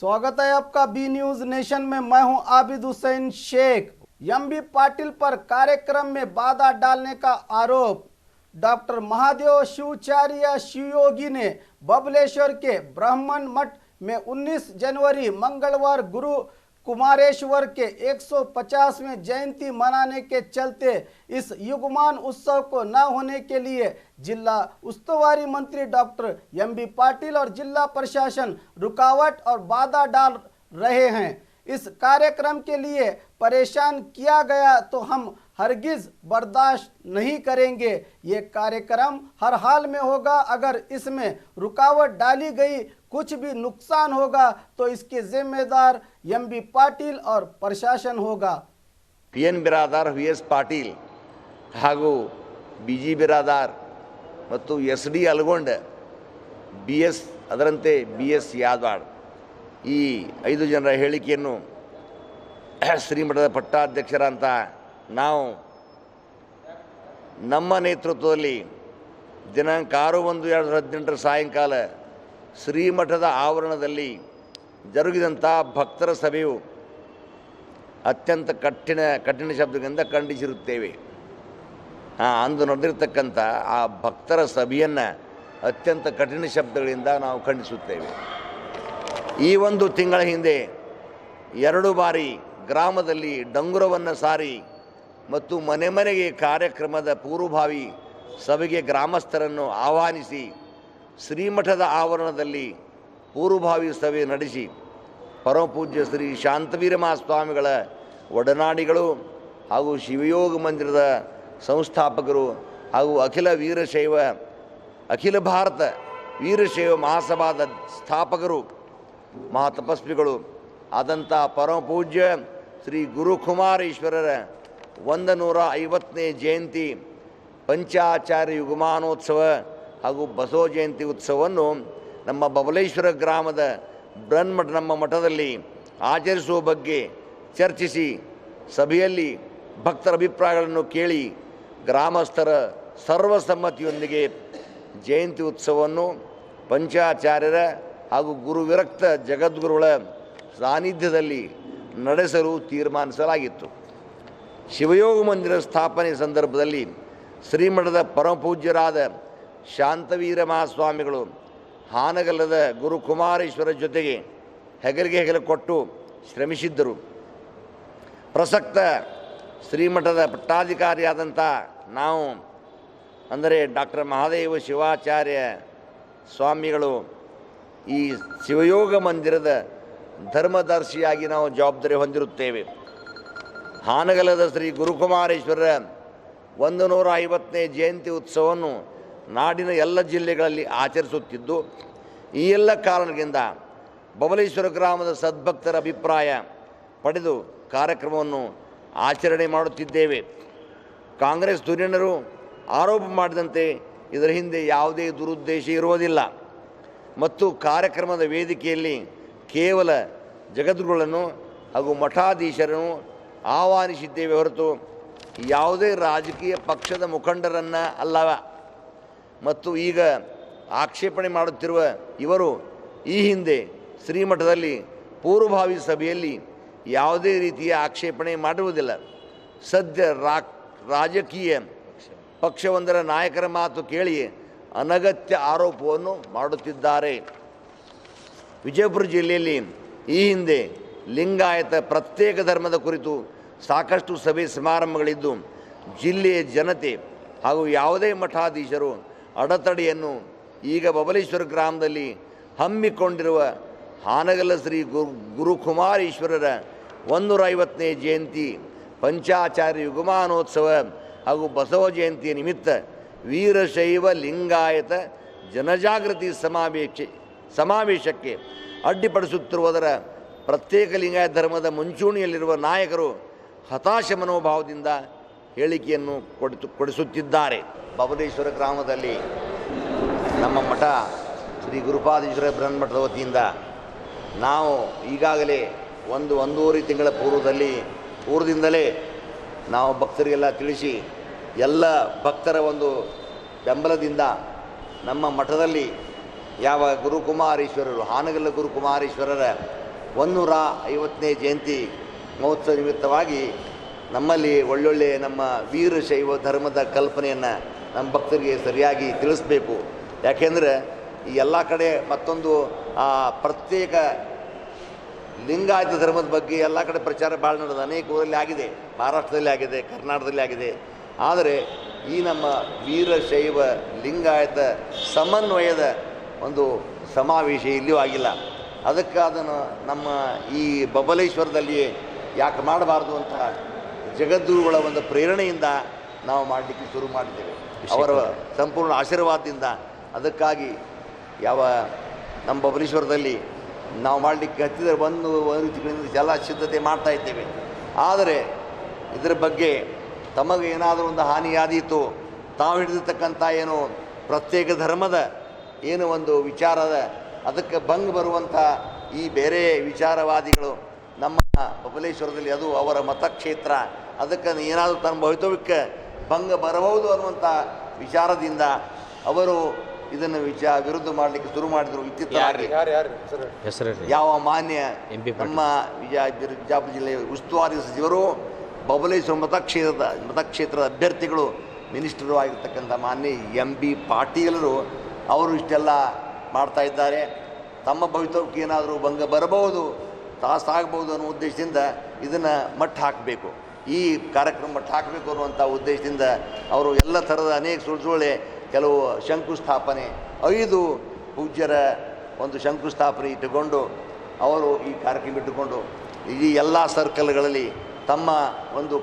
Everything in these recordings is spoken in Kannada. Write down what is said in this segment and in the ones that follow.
स्वागत है आपका बी न्यूज नेशन में। मैं हूं आबिद हुसैन शेख। एमबी पाटिल पर कार्यक्रम में बाधा डालने का आरोप। डॉक्टर महादेव शिवाचार्य शिवयोगी ने बबलेश्वर के ब्राह्मण मठ में 19 जनवरी मंगलवार गुरु कुमारेश्वर के 150वें जयंती मनाने के चलते इस युगमान उत्सव को न होने के लिए जिला उस्तुवारी मंत्री डॉक्टर एमबी पाटिल और जिला प्रशासन रुकावट और बाधा डाल रहे हैं। इस कार्यक्रम के लिए परेशान किया गया तो हम हरगिज बर्दाश्त नहीं करेंगे। ये कार्यक्रम हर हाल में होगा। अगर इसमें रुकावट डाली गई, कुछ भी नुकसान होगा तो इसके जिम्मेदार एमबी पाटिल और प्रशासन होगा। पीएन बिरादार वीएस पाटिल ಹಾಗೂ ಬಿಜಿ ಬಿರಾದಾರ್ ಮತ್ತು ಎಸ್ಡಿ ಅಲ್ಗೊಂಡ ಬಿಎಸ್ ಅದರಂತೆ ಬಿಎಸ್ ಯಾದವಾಡ್ ಈ 5 ಜನರ ಹೇಳಿಕೆಯನ್ನು ಶ್ರೀಮಠದ ಪಟ್ಟಾಧ್ಯಕ್ಷರಂತ ನಾವು ನಮ್ಮ ನೇತೃತ್ವದಲ್ಲಿ ದಿನಾಂಕ 6/1/2018 ಸಾಯಂಕಾಲ ಶ್ರೀಮಠದ ಆವರಣದಲ್ಲಿ ಜರುಗಿದಂಥ ಭಕ್ತರ ಸಭೆಯು ಅತ್ಯಂತ ಕಠಿಣ ಶಬ್ದಗಳಿಂದ ಖಂಡಿಸಿರುತ್ತೇವೆ. ಅಂದು ನಡೆದಿರ್ತಕ್ಕಂಥ ಆ ಭಕ್ತರ ಸಭೆಯನ್ನು ಅತ್ಯಂತ ಕಠಿಣ ಶಬ್ದಗಳಿಂದ ನಾವು ಖಂಡಿಸುತ್ತೇವೆ. ಈ ಒಂದು ತಿಂಗಳ ಹಿಂದೆ 2 ಬಾರಿ ಗ್ರಾಮದಲ್ಲಿ ಡಂಗುರವನ್ನು ಸಾರಿ ಮತ್ತು ಮನೆ ಮನೆಗೆ ಕಾರ್ಯಕ್ರಮದ ಪೂರ್ವಭಾವಿ ಸಭೆಗೆ ಗ್ರಾಮಸ್ಥರನ್ನು ಆಹ್ವಾನಿಸಿ ಶ್ರೀಮಠದ ಆವರಣದಲ್ಲಿ ಪೂರ್ವಭಾವಿ ಸಭೆ ನಡೆಸಿ ಪರಮಪೂಜ್ಯ ಶ್ರೀ ಶಾಂತವೀರ ಮಹಾಸ್ವಾಮಿಗಳ ಒಡನಾಡಿಗಳು ಹಾಗೂ ಶಿವಯೋಗ ಮಂದಿರದ ಸಂಸ್ಥಾಪಕರು ಹಾಗೂ ಅಖಿಲ ಭಾರತ ವೀರಶೈವ ಮಹಾಸಭಾದ ಸ್ಥಾಪಕರು ಮಹಾತಪಸ್ವಿಗಳು ಆದಂಥ ಪರಮಪೂಜ್ಯ ಶ್ರೀ ಗುರುಕುಮಾರೇಶ್ವರರ 150ನೇ ಜಯಂತಿ ಪಂಚಾಚಾರ್ಯ ಯುಗಮಾನೋತ್ಸವ ಹಾಗೂ ಬಸವ ಜಯಂತಿ ಉತ್ಸವವನ್ನು ನಮ್ಮ ಬಬಲೇಶ್ವರ ಗ್ರಾಮದ ಬ್ರಹ್ಮಠ ನಮ್ಮ ಮಠದಲ್ಲಿ ಆಚರಿಸುವ ಬಗ್ಗೆ ಚರ್ಚಿಸಿ ಸಭೆಯಲ್ಲಿ ಭಕ್ತರ ಅಭಿಪ್ರಾಯಗಳನ್ನು ಕೇಳಿ ಗ್ರಾಮಸ್ಥರ ಸರ್ವಸಮ್ಮತಿಯೊಂದಿಗೆ ಜಯಂತಿ ಉತ್ಸವವನ್ನು ಪಂಚಾಚಾರ್ಯರ ಹಾಗೂ ಗುರುವಿರಕ್ತ ಜಗದ್ಗುರುಗಳ ಸಾನ್ನಿಧ್ಯದಲ್ಲಿ ನಡೆಸಲು ತೀರ್ಮಾನಿಸಲಾಗಿತ್ತು. ಶಿವಯೋಗ ಮಂದಿರ ಸ್ಥಾಪನೆ ಸಂದರ್ಭದಲ್ಲಿ ಶ್ರೀಮಠದ ಪರಮಪೂಜ್ಯರಾದ ಶಾಂತವೀರ ಮಹಾಸ್ವಾಮಿಗಳು ಹಾನಗಲ್ಲದ ಗುರುಕುಮಾರೇಶ್ವರ ಜೊತೆಗೆ ಹೆಗಲಿಗೆ ಹೆಗಲು ಕೊಟ್ಟು ಶ್ರಮಿಸಿದ್ದರು. ಪ್ರಸಕ್ತ ಶ್ರೀಮಠದ ಪಟ್ಟಾಧಿಕಾರಿಯಾದಂಥ ನಾವು ಅಂದರೆ ಡಾಕ್ಟರ್ ಮಹಾದೇವ ಶಿವಾಚಾರ್ಯ ಸ್ವಾಮಿಗಳು ಈ ಶಿವಯೋಗ ಮಂದಿರದ ಧರ್ಮದರ್ಶಿಯಾಗಿ ನಾವು ಜವಾಬ್ದಾರಿ ಹೊಂದಿರುತ್ತೇವೆ. ಹಾನಗಲದ ಶ್ರೀ ಗುರುಕುಮಾರೇಶ್ವರರ 150ನೇ ಜಯಂತಿ ಉತ್ಸವವನ್ನು ನಾಡಿನ ಎಲ್ಲ ಜಿಲ್ಲೆಗಳಲ್ಲಿ ಆಚರಿಸುತ್ತಿದ್ದು, ಈ ಎಲ್ಲ ಕಾರಣಗಳಿಂದ ಬಬಲೇಶ್ವರ ಗ್ರಾಮದ ಸದ್ಭಕ್ತರ ಅಭಿಪ್ರಾಯ ಪಡೆದು ಕಾರ್ಯಕ್ರಮವನ್ನು ಆಚರಣೆ ಮಾಡುತ್ತಿದ್ದೇವೆ. ಕಾಂಗ್ರೆಸ್ ಧುರೀಣರು ಆರೋಪ ಮಾಡಿದಂತೆ ಇದರ ಹಿಂದೆ ಯಾವುದೇ ದುರುದ್ದೇಶ ಇರುವುದಿಲ್ಲ ಮತ್ತು ಕಾರ್ಯಕ್ರಮದ ವೇದಿಕೆಯಲ್ಲಿ ಕೇವಲ ಜಗದ್ಗುರುಗಳನ್ನು ಹಾಗೂ ಮಠಾಧೀಶರನ್ನು ಆಹ್ವಾನಿಸಿದ್ದೇವೆ ಹೊರತು ಯಾವುದೇ ರಾಜಕೀಯ ಪಕ್ಷದ ಮುಖಂಡರನ್ನು ಅಲ್ಲವ. ಮತ್ತು ಈಗ ಆಕ್ಷೇಪಣೆ ಮಾಡುತ್ತಿರುವ ಇವರು ಈ ಹಿಂದೆ ಶ್ರೀಮಠದಲ್ಲಿ ಪೂರ್ವಭಾವಿ ಸಭೆಯಲ್ಲಿ ಯಾವುದೇ ರೀತಿಯ ಆಕ್ಷೇಪಣೆ ಮಾಡುವುದಿಲ್ಲ. ಸದ್ಯ ರಾಜಕೀಯ ಪಕ್ಷವೊಂದರ ನಾಯಕರ ಮಾತು ಕೇಳಿ ಅನಗತ್ಯ ಆರೋಪವನ್ನು ಮಾಡುತ್ತಿದ್ದಾರೆ. ವಿಜಯಪುರ ಜಿಲ್ಲೆಯಲ್ಲಿ ಈ ಹಿಂದೆ ಲಿಂಗಾಯತ ಪ್ರತ್ಯೇಕ ಧರ್ಮದ ಕುರಿತು ಸಾಕಷ್ಟು ಸಭೆ ಸಮಾರಂಭಗಳಿದ್ದು ಜಿಲ್ಲೆಯ ಜನತೆ ಹಾಗೂ ಯಾವುದೇ ಮಠಾಧೀಶರು ಅಡೆತಡೆಯನ್ನು ಈಗ ಬಬಲೇಶ್ವರ ಗ್ರಾಮದಲ್ಲಿ ಹಮ್ಮಿಕೊಂಡಿರುವ ಹಾನಗಲ್ಲ ಶ್ರೀ ಗುರುಕುಮಾರೇಶ್ವರರ 150ನೇ ಜಯಂತಿ ಪಂಚಾಚಾರ್ಯ ಯುಗಮಾನೋತ್ಸವ ಹಾಗೂ ಬಸವ ಜಯಂತಿಯ ನಿಮಿತ್ತ ವೀರಶೈವ ಲಿಂಗಾಯತ ಜನಜಾಗೃತಿ ಸಮಾವೇಶಕ್ಕೆ ಅಡ್ಡಿಪಡಿಸುತ್ತಿರುವುದರ ಪ್ರತ್ಯೇಕ ಲಿಂಗಾಯತ ಧರ್ಮದ ಮುಂಚೂಣಿಯಲ್ಲಿರುವ ನಾಯಕರು ಹತಾಶ ಮನೋಭಾವದಿಂದ ಹೇಳಿಕೆಯನ್ನು ಕೊಡಿಸುತ್ತಿದ್ದಾರೆ. ಬಬಲೇಶ್ವರ ಗ್ರಾಮದಲ್ಲಿ ನಮ್ಮ ಮಠ ಶ್ರೀ ಗುರುಪಾದೇಶ್ವರ ಬ್ರಹ್ಮಠದ ವತಿಯಿಂದ ನಾವು ಈಗಾಗಲೇ ಒಂದೂವರೆ ತಿಂಗಳ ಪೂರ್ವದಿಂದಲೇ ನಾವು ಭಕ್ತರಿಗೆಲ್ಲ ತಿಳಿಸಿ ಎಲ್ಲ ಭಕ್ತರ ಒಂದು ಬೆಂಬಲದಿಂದ ನಮ್ಮ ಮಠದಲ್ಲಿ ಯಾವ ಗುರುಕುಮಾರೇಶ್ವರರು ಹಾನಗಲ್ಲ ಗುರುಕುಮಾರೇಶ್ವರರ 150ನೇ ಜಯಂತಿ ಮಹೋತ್ಸವ ನಿಮಿತ್ತವಾಗಿ ನಮ್ಮಲ್ಲಿ ಒಳ್ಳೊಳ್ಳೆ ನಮ್ಮ ವೀರಶೈವ ಧರ್ಮದ ಕಲ್ಪನೆಯನ್ನು ನಮ್ಮ ಭಕ್ತರಿಗೆ ಸರಿಯಾಗಿ ತಿಳಿಸ್ಬೇಕು. ಯಾಕೆಂದರೆ ಈ ಎಲ್ಲ ಕಡೆ ಮತ್ತೊಂದು ಪ್ರತ್ಯೇಕ ಲಿಂಗಾಯತ ಧರ್ಮದ ಬಗ್ಗೆ ಎಲ್ಲ ಕಡೆ ಪ್ರಚಾರ ಭಾಳ ನಡೆದು ಅನೇಕ ಊರಲ್ಲಿ ಆಗಿದೆ, ಮಹಾರಾಷ್ಟ್ರದಲ್ಲಿ ಆಗಿದೆ, ಕರ್ನಾಟಕದಲ್ಲಿ ಆಗಿದೆ. ಆದರೆ ಈ ನಮ್ಮ ವೀರಶೈವ ಲಿಂಗಾಯತ ಸಮನ್ವಯದ ಒಂದು ಸಮಾವೇಶ ಇಲ್ಲಿಯೂ ಆಗಿಲ್ಲ. ಅದಕ್ಕೆ ಅದನ್ನು ನಮ್ಮ ಈ ಬಬಲೇಶ್ವರದಲ್ಲಿ ಯಾಕೆ ಮಾಡಬಾರ್ದು ಅಂತ ಜಗದ್ಗುರುಗಳ ಒಂದು ಪ್ರೇರಣೆಯಿಂದ ನಾವು ಮಾಡಲಿಕ್ಕೆ ಶುರು ಮಾಡಿದ್ದೇವೆ, ಅವರ ಸಂಪೂರ್ಣ ಆಶೀರ್ವಾದದಿಂದ. ಅದಕ್ಕಾಗಿ ನಮ್ಮ ಬಬಲೇಶ್ವರದಲ್ಲಿ ನಾವು ಮಾಡಲಿಕ್ಕೆ ಹತ್ತಿದರೆ ಒಂದು ರೀತಿಗಳಿಂದ ಎಲ್ಲ ಸಿದ್ಧತೆ ಮಾಡ್ತಾ ಇದ್ದೇವೆ. ಆದರೆ ಇದರ ಬಗ್ಗೆ ತಮಗೆ ಏನಾದರೂ ಒಂದು ಹಾನಿಯಾದೀತು, ತಾವು ಹಿಡಿದಿರ್ತಕ್ಕಂಥ ಏನು ಪ್ರತ್ಯೇಕ ಧರ್ಮದ ಏನು ಒಂದು ವಿಚಾರದ ಅದಕ್ಕೆ ಭಂಗ ಬರುವಂಥ ಈ ಬೇರೆ ವಿಚಾರವಾದಿಗಳು ನಮ್ಮ ಬಬಲೇಶ್ವರದಲ್ಲಿ, ಅದು ಅವರ ಮತಕ್ಷೇತ್ರ, ಅದಕ್ಕೆ ಏನಾದರೂ ತನ್ನ ಭವಿತವ್ಯಕ್ಕೆ ಭಂಗ ಬರಬಹುದು ಅನ್ನುವಂಥ ವಿಚಾರದಿಂದ ಅವರು ಇದನ್ನು ವಿರುದ್ಧ ಮಾಡಲಿಕ್ಕೆ ಶುರು ಮಾಡಿದರು. ಇತ್ತಿತ್ತಲಾಗಿ ಯಾವ ಮಾನ್ಯ ನಮ್ಮ ವಿಜಯಪುರ ಜಿಲ್ಲೆಯ ಉಸ್ತುವಾರಿ ಸಚಿವರು, ಬಬಲೇಶ್ವರ ಮತಕ್ಷೇತ್ರದ ಅಭ್ಯರ್ಥಿಗಳು, ಮಿನಿಸ್ಟರು ಆಗಿರ್ತಕ್ಕಂಥ ಮಾನ್ಯ MB ಪಾಟೀಲರು ಅವರು ಇಷ್ಟೆಲ್ಲ ಮಾಡ್ತಾ ಇದ್ದಾರೆ. ತಮ್ಮ ಭವಿತವ್ಯಕ್ಕೆ ಏನಾದರೂ ಭಂಗ ಬರಬಹುದು, ತಾಸಾಗಬಹುದು ಅನ್ನೋ ಉದ್ದೇಶದಿಂದ ಇದನ್ನು ಮಟ್ಟ ಹಾಕಬೇಕು, ಈ ಕಾರ್ಯಕ್ರಮ ಮಟ್ಟ ಹಾಕಬೇಕು ಅನ್ನುವಂಥ ಉದ್ದೇಶದಿಂದ ಅವರು ಎಲ್ಲ ಥರದ ಅನೇಕ ಸುಳ್ಳೆ ಕೆಲವು ಶಂಕುಸ್ಥಾಪನೆ 5 ಪೂಜ್ಯರ ಒಂದು ಶಂಕುಸ್ಥಾಪನೆ ಇಟ್ಟುಕೊಂಡು ಅವರು ಈ ಕಾರ್ಯಕ್ರಮ ಇಟ್ಟುಕೊಂಡು ಈ ಎಲ್ಲ ಸರ್ಕಲ್ಗಳಲ್ಲಿ ತಮ್ಮ ಒಂದು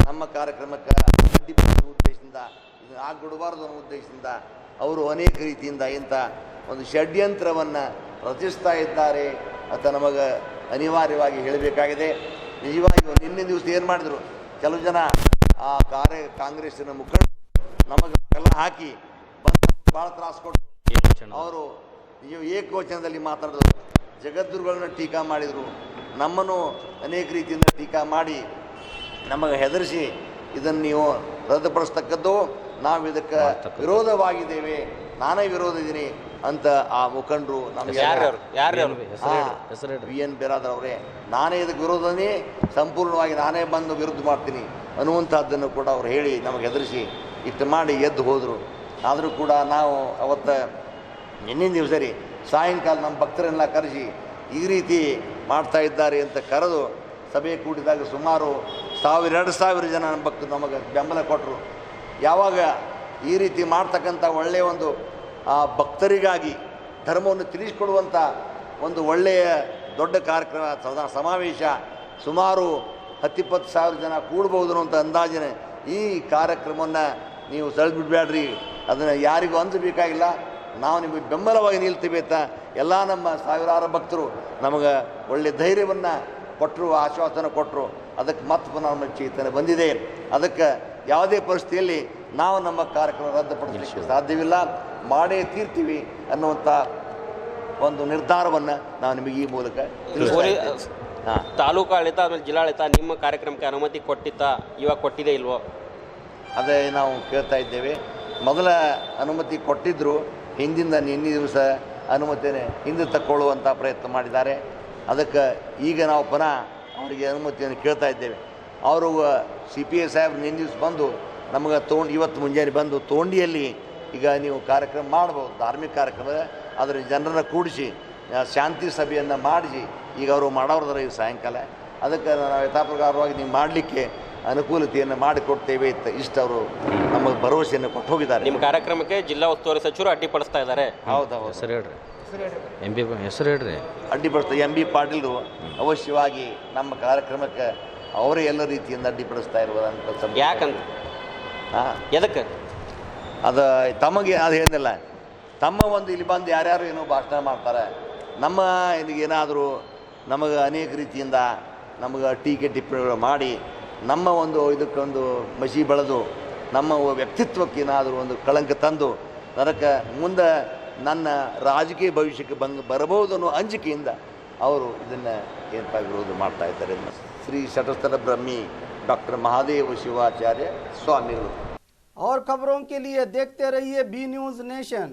ನಮ್ಮ ಕಾರ್ಯಕ್ರಮಕ್ಕೆ ಅಡ್ಡಿಪಡಿಸುವ ಉದ್ದೇಶದಿಂದ, ಇದನ್ನು ಆಗಿಬಿಡಬಾರ್ದು ಅನ್ನೋ ಉದ್ದೇಶದಿಂದ ಅವರು ಅನೇಕ ರೀತಿಯಿಂದ ಇಂಥ ಒಂದು ಷಡ್ಯಂತ್ರವನ್ನು ರಚಿಸ್ತಾ ಇದ್ದಾರೆ ಅಂತ ನಮಗೆ ಅನಿವಾರ್ಯವಾಗಿ ಹೇಳಬೇಕಾಗಿದೆ. ನಿಜವಾಗಿಯೂ ನಿನ್ನೆ ದಿವಸ ಏನು ಮಾಡಿದರು, ಕೆಲವು ಜನ ಆ ಕಾಂಗ್ರೆಸ್ಸಿನ ಮುಖಂಡರು ನಮಗೆ ಎಲ್ಲ ಹಾಕಿ ಬಂದು ಭಾಳ ತ್ರಾಸು ಕೊಟ್ಟರು. ಅವರು ನೀವು ಏಕವಚನದಲ್ಲಿ ಮಾತಾಡಿದ್ರು, ಜಗದ್ಗುರುಗಳನ್ನ ಟೀಕಾ ಮಾಡಿದರು, ನಮ್ಮನ್ನು ಅನೇಕ ರೀತಿಯಿಂದ ಟೀಕಾ ಮಾಡಿ ನಮಗೆ ಹೆದರಿಸಿ ಇದನ್ನು ನೀವು ರದ್ದುಪಡಿಸ್ತಕ್ಕದ್ದು, ನಾವು ಇದಕ್ಕೆ ವಿರೋಧವಾಗಿದ್ದೇವೆ, ನಾನೇ ವಿರೋಧ ಇದ್ದೀನಿ ಅಂತ ಆ ಮುಖಂಡರು ನಮಗೆ VN ಬಿರಾದರ್ ಅವರೇ, ನಾನೇ ಇದಕ್ಕೆ ವಿರೋಧನೇ, ಸಂಪೂರ್ಣವಾಗಿ ನಾನೇ ಬಂದು ವಿರುದ್ಧ ಮಾಡ್ತೀನಿ ಅನ್ನುವಂಥದ್ದನ್ನು ಕೂಡ ಅವ್ರು ಹೇಳಿ ನಮಗೆ ಹೆದರಿಸಿ ಇಷ್ಟು ಮಾಡಿ ಎದ್ದು ಹೋದರು. ಆದರೂ ಕೂಡ ನಾವು ಅವತ್ತು ನಿನ್ನಿನ ದಿವಸ ಸಾಯಂಕಾಲ ನಮ್ಮ ಭಕ್ತರೆಲ್ಲ ಕರೆಸಿ ಈ ರೀತಿ ಮಾಡ್ತಾ ಇದ್ದಾರೆ ಅಂತ ಕರೆದು ಸಭೆ ಕೂಡಿದಾಗ ಸುಮಾರು 1000-2000 ಜನ ನಮ್ಮ ಭಕ್ತರು ನಮಗೆ ಬೆಂಬಲ ಕೊಟ್ಟರು. ಯಾವಾಗ ಈ ರೀತಿ ಮಾಡ್ತಕ್ಕಂಥ ಒಳ್ಳೆಯ ಒಂದು ಭಕ್ತರಿಗಾಗಿ ಧರ್ಮವನ್ನು ತಿಳಿಸಿಕೊಡುವಂಥ ಒಂದು ಒಳ್ಳೆಯ ದೊಡ್ಡ ಕಾರ್ಯಕ್ರಮ ಸಮಾವೇಶ, ಸುಮಾರು 10-20 ಸಾವಿರ ಜನ ಕೂಡ್ಬೋದು ಅನ್ನೋಂಥ ಅಂದಾಜಿನ ಈ ಕಾರ್ಯಕ್ರಮವನ್ನು ನೀವು ಸೆಳೆದ್ಬಿಡ್ಬೇಡ್ರಿ, ಅದನ್ನು ಯಾರಿಗೂ ಅಂಜಬೇಕಾಗಿಲ್ಲ, ನಾವು ನಿಮಗೆ ಬೆಂಬಲವಾಗಿ ನಿಲ್ತೀವಿ ಅಂತ ಎಲ್ಲ ನಮ್ಮ ಸಾವಿರಾರು ಭಕ್ತರು ನಮಗೆ ಒಳ್ಳೆಯ ಧೈರ್ಯವನ್ನು ಕೊಟ್ಟರು, ಆಶ್ವಾಸನ ಕೊಟ್ಟರು. ಅದಕ್ಕೆ ಮತ್ತೆ ನಮ್ಮ ಚೇತನ ಬಂದಿದೆ. ಅದಕ್ಕೆ ಯಾವುದೇ ಪರಿಸ್ಥಿತಿಯಲ್ಲಿ ನಾವು ನಮ್ಮ ಕಾರ್ಯಕ್ರಮ ರದ್ದುಪಡಿಸಲಿಕ್ಕೆ ಸಾಧ್ಯವಿಲ್ಲ, ಮಾಡೇ ತೀರ್ತೀವಿ ಅನ್ನುವಂಥ ಒಂದು ನಿರ್ಧಾರವನ್ನು ನಾವು ನಿಮಗೆ ಈ ಮೂಲಕ ತಾಲೂಕು ಆಡಳಿತ ಆಮೇಲೆ ಜಿಲ್ಲಾಡಳಿತ ನಿಮ್ಮ ಕಾರ್ಯಕ್ರಮಕ್ಕೆ ಅನುಮತಿ ಕೊಟ್ಟಿತ್ತಾ, ಇವಾಗ ಕೊಟ್ಟಿದೆ ಇಲ್ವೋ? ಅದೇ ನಾವು ಕೇಳ್ತಾ ಇದ್ದೇವೆ. ಮೊದಲ ಅನುಮತಿ ಕೊಟ್ಟಿದ್ದರು, ಹಿಂದಿನ ನಿನ್ನೆ ದಿವಸ ಅನುಮತಿನೇ ಹಿಂದೆ ತಕ್ಕೊಳ್ಳುವಂಥ ಪ್ರಯತ್ನ ಮಾಡಿದ್ದಾರೆ. ಅದಕ್ಕೆ ಈಗ ನಾವು ಪುನಃ ಅವರಿಗೆ ಅನುಮತಿಯನ್ನು ಕೇಳ್ತಾ ಇದ್ದೇವೆ. ಅವರು CPI ಸಾಹೇಬ್ರು ನಿನ್ನೆ ದಿವಸ ಬಂದು ನಮಗೆ ಇವತ್ತು ಮುಂಜಾನೆ ಬಂದು ತೋಂಡಿಯಲ್ಲಿ ಈಗ ನೀವು ಕಾರ್ಯಕ್ರಮ ಮಾಡ್ಬೋದು, ಧಾರ್ಮಿಕ ಕಾರ್ಯಕ್ರಮ, ಅದರ ಜನರನ್ನು ಕೂಡಿಸಿ ಶಾಂತಿ ಸಭೆಯನ್ನು ಮಾಡಿಸಿ ಈಗ ಅವರು ಮಾಡೋರ್ದಾರೆ ಈ ಸಾಯಂಕಾಲ. ಅದಕ್ಕೆ ನಾವು ಯಥಾಪ್ರಕಾರವಾಗಿ ನೀವು ಮಾಡಲಿಕ್ಕೆ ಅನುಕೂಲತೆಯನ್ನು ಮಾಡಿಕೊಡ್ತೇವೆ ಅಂತ ಇಷ್ಟು ಅವರು ನಮಗೆ ಭರವಸೆಯನ್ನು ಕೊಟ್ಟು ಹೋಗಿದ್ದಾರೆ. ನಿಮ್ಮ ಕಾರ್ಯಕ್ರಮಕ್ಕೆ ಜಿಲ್ಲಾ ಉಸ್ತುವಾರಿ ಸಚಿವರು ಅಡ್ಡಿಪಡಿಸ್ತಾ ಇದ್ದಾರೆ. ಹೌದು, ಹೆಸರು ಹೇಳ್ರಿ, ಹೆಸರು ಹೇಳ್ರಿ. ಅಡ್ಡಿಪಡಿಸ್ತಾರೆ. MB ಪಾಟೀಲರು ಅವಶ್ಯವಾಗಿ ನಮ್ಮ ಕಾರ್ಯಕ್ರಮಕ್ಕೆ ಅವರೇ ಎಲ್ಲ ರೀತಿಯಿಂದ ಅಡ್ಡಿಪಡಿಸ್ತಾ ಇರುವುದಂತ. ಯಾಕಂತ ಎದಕ್ಕೆ ಅದು ತಮಗೆ ಅದು ಏನಿಲ್ಲ, ತಮ್ಮ ಒಂದು ಇಲ್ಲಿ ಬಂದು ಯಾರ್ಯಾರು ಏನೋ ಭಾಷಣ ಮಾಡ್ತಾರೆ, ನಮ್ಮ ಏನಾದರೂ ನಮಗೆ ಅನೇಕ ರೀತಿಯಿಂದ ನಮಗೆ ಟೀಕೆ ಟಿಪ್ಪಣಿಗಳು ಮಾಡಿ ನಮ್ಮ ಒಂದು ಇದಕ್ಕೊಂದು ಮಸಿ ಬೆಳೆದು ನಮ್ಮ ವ್ಯಕ್ತಿತ್ವಕ್ಕೆ ಏನಾದರೂ ಒಂದು ಕಳಂಕ ತಂದು ಅದಕ್ಕೆ ಮುಂದೆ ನನ್ನ ರಾಜಕೀಯ ಭವಿಷ್ಯಕ್ಕೆ ಬರಬಹುದು ಅನ್ನೋ ಅಂಜಿಕೆಯಿಂದ ಅವರು ಇದನ್ನು ಏನಪ್ಪ ವಿರೋಧ ಮಾಡ್ತಾ ಇದ್ದಾರೆ. ಶ್ರೀ ಶಟಸ್ಥಲ ಬ್ರಹ್ಮಿ डॉक्टर महादेव शिवाचार्य स्वामी। और खबरों के लिए देखते रहिए बी न्यूज़ नेशन।